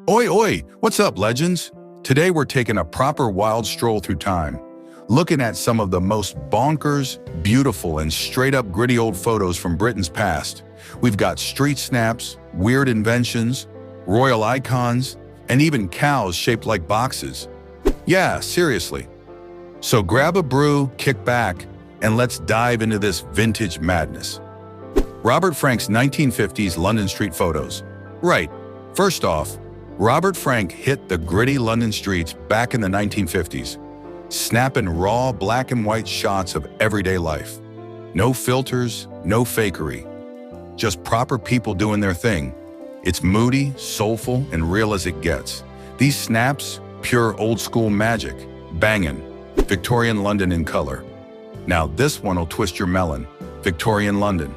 Oi, oi! What's up, legends? Today we're taking a proper wild stroll through time, looking at some of the most bonkers, beautiful, and straight-up gritty old photos from Britain's past. We've got street snaps, weird inventions, royal icons, and even cows shaped like boxes. Yeah, seriously. So grab a brew, kick back, and let's dive into this vintage madness. Robert Frank's 1950s London street photos. Right, first off, Robert Frank hit the gritty London streets back in the 1950s, snapping raw black and white shots of everyday life. No filters, no fakery. Just proper people doing their thing. It's moody, soulful, and real as it gets. These snaps, pure old-school magic, bangin'. Victorian London in color. Now this one will twist your melon. Victorian London.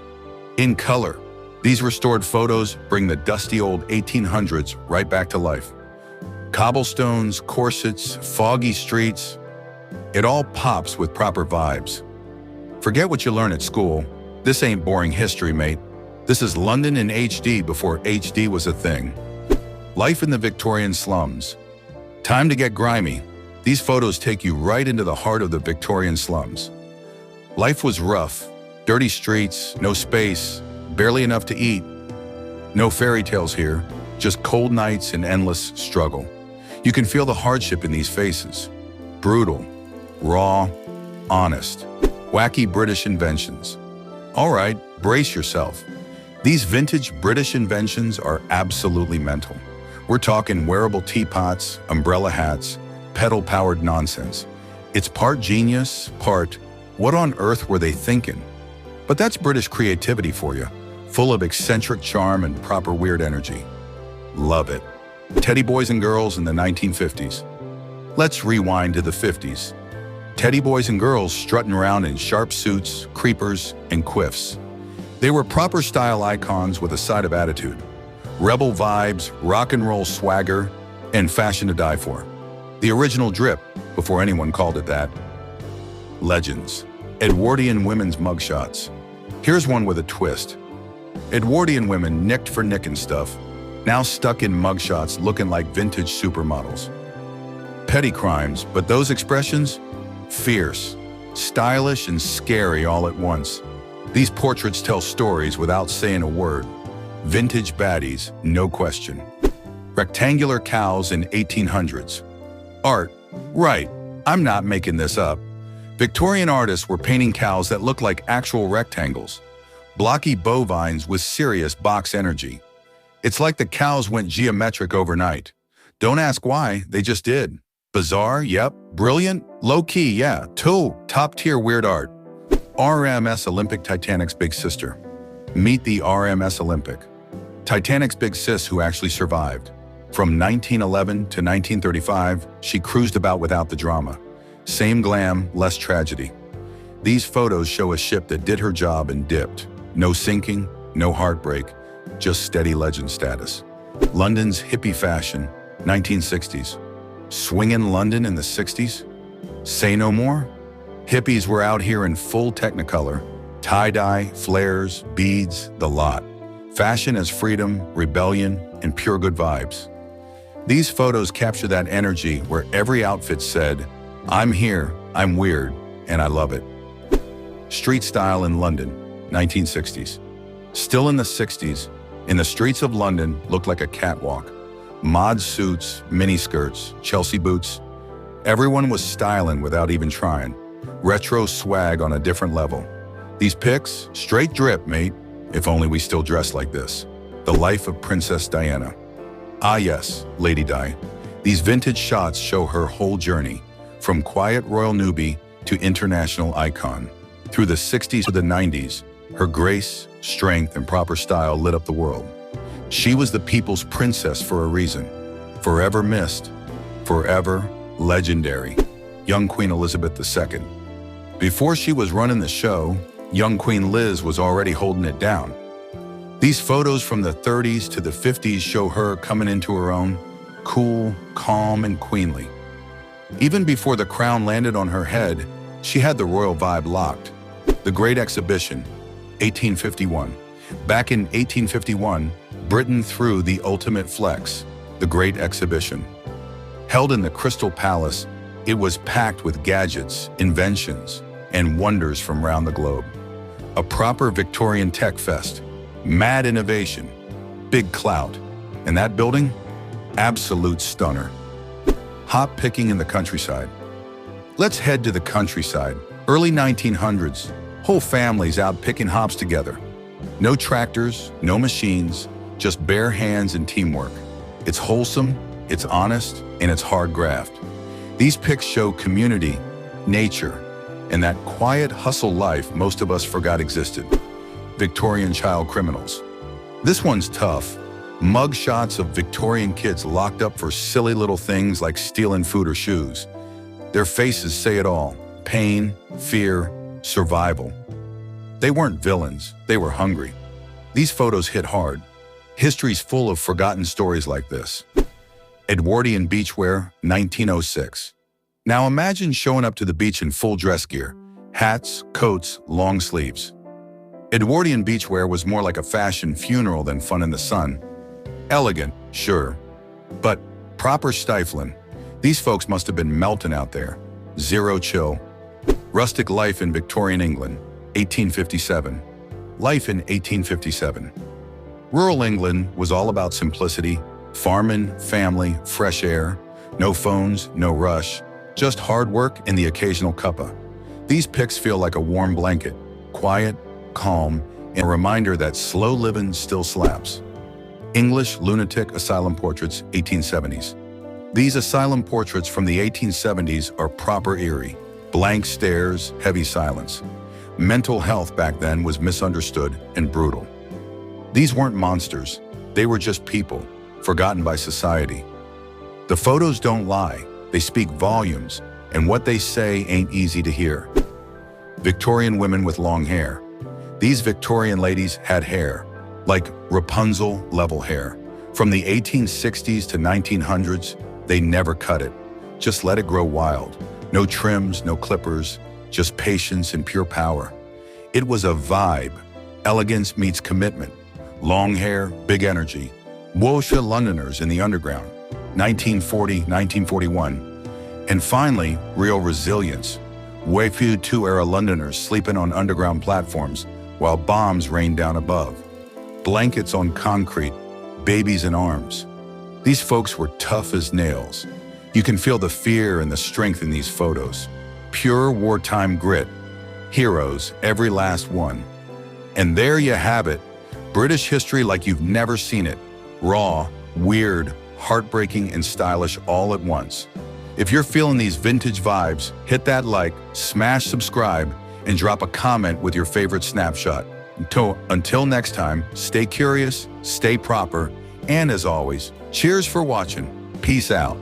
In color. These restored photos bring the dusty old 1800s right back to life. Cobblestones, corsets, foggy streets. It all pops with proper vibes. Forget what you learn at school. This ain't boring history, mate. This is London in HD before HD was a thing. Life in the Victorian slums. Time to get grimy. These photos take you right into the heart of the Victorian slums. Life was rough. Dirty streets, no space, barely enough to eat. No fairy tales here, just cold nights and endless struggle. You can feel the hardship in these faces. Brutal, raw, honest. Wacky British inventions. All right, brace yourself. These vintage British inventions are absolutely mental. We're talking wearable teapots, umbrella hats, pedal-powered nonsense. It's part genius, part, what on earth were they thinking? But that's British creativity for you, full of eccentric charm and proper weird energy. Love it. Teddy boys and girls in the 1950s. Let's rewind to the 50s. Teddy boys and girls strutting around in sharp suits, creepers, and quiffs. They were proper style icons with a side of attitude. Rebel vibes, rock and roll swagger, and fashion to die for. The original drip, before anyone called it that. Legends. Edwardian women's mugshots. Here's one with a twist. Edwardian women nicked for nicking stuff, now stuck in mugshots looking like vintage supermodels. Petty crimes, but those expressions? Fierce, stylish, and scary all at once. These portraits tell stories without saying a word. Vintage baddies, no question. Rectangular cows in 1800s. Art. Right, I'm not making this up. Victorian artists were painting cows that looked like actual rectangles. Blocky bovines with serious box energy. It's like the cows went geometric overnight. Don't ask why, they just did. Bizarre, yep. Brilliant, low-key, yeah. Top-tier weird art. RMS Olympic, Titanic's big sister. Meet the RMS Olympic. Titanic's big sis who actually survived. From 1911 to 1935, she cruised about without the drama. Same glam, less tragedy. These photos show a ship that did her job and dipped. No sinking, no heartbreak, just steady legend status. London's hippie fashion, 1960s. Swinging London in the 60s? Say no more? Hippies were out here in full technicolor. Tie-dye, flares, beads, the lot. Fashion as freedom, rebellion, and pure good vibes. These photos capture that energy where every outfit said, I'm here, I'm weird, and I love it. Street style in London, 1960s. Still in the 60s, in the streets of London looked like a catwalk. Mod suits, miniskirts, Chelsea boots. Everyone was styling without even trying. Retro swag on a different level. These pics, straight drip, mate. If only we still dress like this. The life of Princess Diana. Ah yes, Lady Di. These vintage shots show her whole journey, from quiet royal newbie to international icon. Through the 60s to the 90s, her grace, strength, and proper style lit up the world. She was the people's princess for a reason. Forever missed, forever legendary. Young Queen Elizabeth II. Before she was running the show, young Queen Liz was already holding it down. These photos from the 30s to the 50s show her coming into her own, cool, calm, and queenly. Even before the crown landed on her head, she had the royal vibe locked. The Great Exhibition, 1851. Back in 1851, Britain threw the ultimate flex. the Great Exhibition. Held in the Crystal Palace, it was packed with gadgets, inventions, and wonders from around the globe. A proper Victorian tech fest, mad innovation, big clout. And that building? Absolute stunner. Hop picking in the countryside. Let's head to the countryside. Early 1900s, whole families out picking hops together. No tractors, no machines, just bare hands and teamwork. It's wholesome, it's honest, and it's hard graft. These pics show community, nature, and that quiet hustle life most of us forgot existed. Victorian child criminals. This one's tough. Mug shots of Victorian kids locked up for silly little things like stealing food or shoes. Their faces say it all: pain, fear, survival. They weren't villains, they were hungry. These photos hit hard. History's full of forgotten stories like this. Edwardian beachwear, 1906. Now imagine showing up to the beach in full dress gear, hats, coats, long sleeves. Edwardian beachwear was more like a fashion funeral than fun in the sun. Elegant, sure, but proper stifling. These folks must have been melting out there. Zero chill. Rustic life in Victorian England, 1857. Life in 1857. Rural England was all about simplicity, farming, family, fresh air, no phones, no rush, just hard work and the occasional cuppa. These pics feel like a warm blanket, quiet, calm, and a reminder that slow living still slaps. English lunatic asylum portraits, 1870s. These asylum portraits from the 1870s are proper eerie. Blank stares, heavy silence. Mental health back then was misunderstood and brutal. These weren't monsters, they were just people, forgotten by society. The photos don't lie, they speak volumes, and what they say ain't easy to hear. Victorian women with long hair. These Victorian ladies had hair, like Rapunzel level hair. From the 1860s to 1900s, they never cut it. Just let it grow wild. No trims, no clippers, just patience and pure power. It was a vibe. Elegance meets commitment. Long hair, big energy. WW2 Londoners in the Underground, 1940, 1941. And finally, real resilience. WW2 era Londoners sleeping on underground platforms while bombs rained down above. Blankets on concrete, babies in arms. These folks were tough as nails. You can feel the fear and the strength in these photos. Pure wartime grit. Heroes, every last one. And there you have it. British history like you've never seen it. Raw, weird, heartbreaking, and stylish all at once. If you're feeling these vintage vibes, hit that like, smash subscribe, and drop a comment with your favorite snapshot. Until next time, stay curious, stay proper, and as always, cheers for watching. Peace out.